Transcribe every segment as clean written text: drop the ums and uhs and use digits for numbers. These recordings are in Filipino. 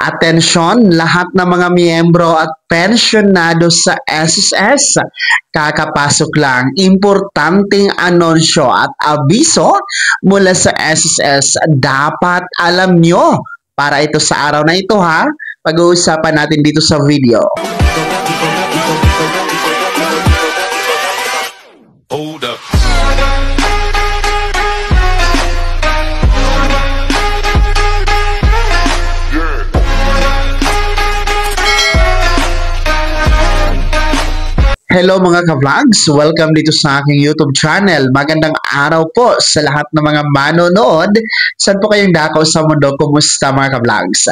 Atensyon lahat ng mga miyembro at pensyonado sa SSS. Kakapasok lang, importanteng anunsyo at abiso mula sa SSS. Dapat alam nyo para ito sa araw na ito ha. Pag-uusapan natin dito sa video. Hold up. Hello mga ka-vlogs! Welcome dito sa aking YouTube channel. Magandang araw po sa lahat ng mga manonood. Saan po kayong dako sa mundo? Kumusta mga ka-vlogs?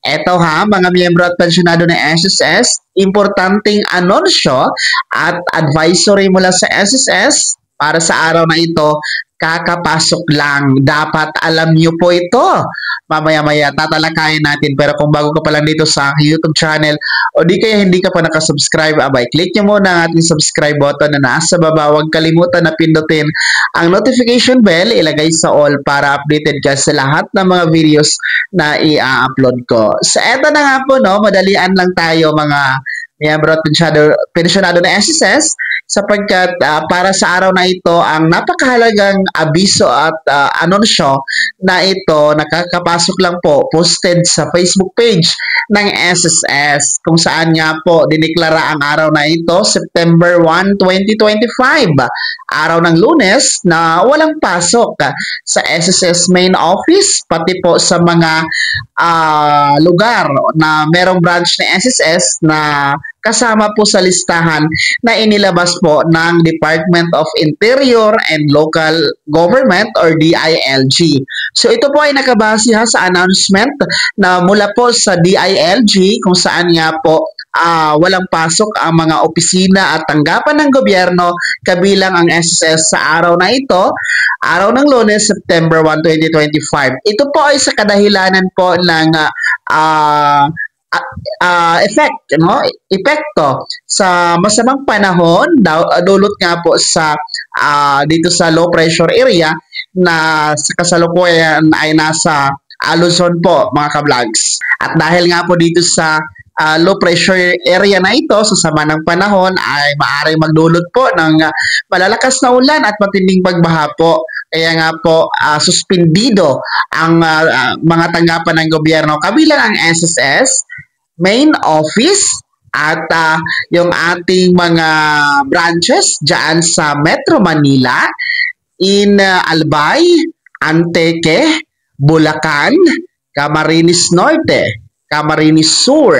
Eto ha, mga miyembro at pensyonado ng SSS, importanteng anunsyo at advisory mula sa SSS para sa araw na ito. Kakapasok lang. Dapat alam nyo po ito. Mamaya-maya tatalakayin natin. Pero kung bago ka pa lang dito sa aking YouTube channel o di kaya hindi ka pa nakasubscribe, abay, click nyo muna ang ating subscribe button na nasa baba. Huwag kalimutan na pindutin ang notification bell, ilagay sa all para updated ka sa lahat ng mga videos na i-upload ko. So eto na nga po, no, madalian lang tayo mga miyembro at pensyonado ng SSS sapagkat para sa araw na ito ang napakahalagang abiso at anunsyo na ito nakakapasok lang po posted sa Facebook page ng SSS kung saan nga po diniklara ang araw na ito September 1, 2025, araw ng Lunes na walang pasok sa SSS main office pati po sa mga lugar na merong branch ng SSS na kasama po sa listahan na inilabas po ng Department of Interior and Local Government or DILG. So ito po ay nakabase sa announcement na mula po sa DILG kung saan nga po walang pasok ang mga opisina at tanggapan ng gobyerno kabilang ang SSS sa araw na ito, araw ng Lunes, September 1, 2025. Ito po ay sa kadahilanan po ng epekto sa masamang panahon dulot nga po sa dito sa low pressure area na sa kasalukuyan ay nasa Luzon po mga ka-vlogs. At dahil nga po dito sa low pressure area na ito sa sama ng panahon ay maaaring magdulot po ng malalakas na ulan at matinding pagbaha po. Kaya nga po suspendido ang mga tanggapan ng gobyerno kabilang ang SSS main office at yung ating mga branches dyan sa Metro Manila, in Albay, Antique, Bulacan, Camarines Norte, Camarines Sur,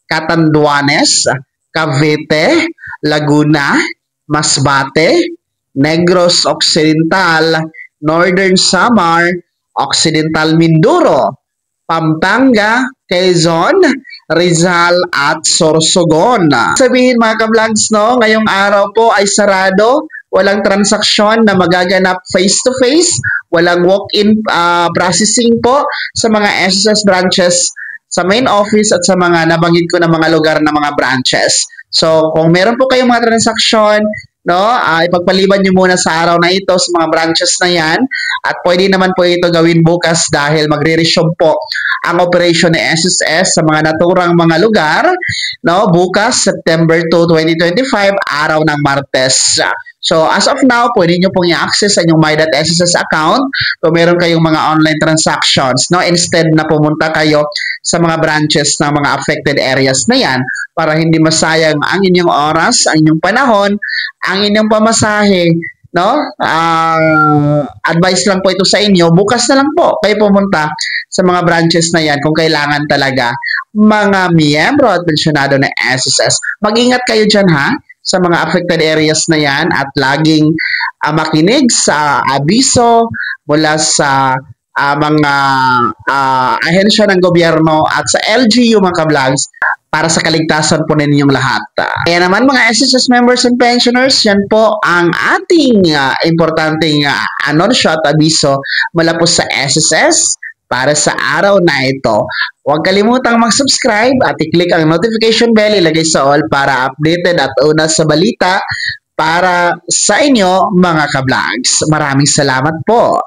Catanduanes, Cavite, Laguna, Masbate, Negros Occidental, Northern Samar, Occidental Mindoro, Pampanga, Quezon, Rizal at Sorsogon. Sabihin mga ka-vlogs, no, ngayong araw po ay sarado, walang transaksyon na magaganap face-to-face, walang walk-in processing po sa mga SSS branches sa main office at sa mga nabanggit ko na mga lugar na mga branches. So kung meron po kayong mga transaksyon, no, ipagpaliban nyo muna sa araw na ito sa mga branches na yan at pwede naman po ito gawin bukas dahil magre-resume po ang operation ni SSS sa mga naturang mga lugar, no, bukas September 2, 2025, araw ng Martes. So as of now, pwede nyo pong i-access sa inyong My.SSS account kung meron kayong mga online transactions, no, instead na pumunta kayo sa mga branches ng mga affected areas na yan para hindi masayang ang inyong oras, ang inyong panahon, ang inyong pamasahe, no? Advice lang po ito sa inyo. Bukas na lang po kayo pumunta sa mga branches na yan kung kailangan talaga mga miyembro at pensyonado ng SSS. Mag-ingat kayo dyan ha sa mga affected areas na yan at laging makinig sa abiso mula sa mga ahensya ng gobyerno at sa LGU mga ka-vlogs para sa kaligtasan po ninyong lahat. Kaya naman mga SSS members and pensioners, yan po ang ating importanteng anunsyo at abiso mula po sa SSS para sa araw na ito. Huwag kalimutang mag-subscribe at i-click ang notification bell, ilagay sa all para updated at una sa balita para sa inyo mga ka-vlogs. Maraming salamat po.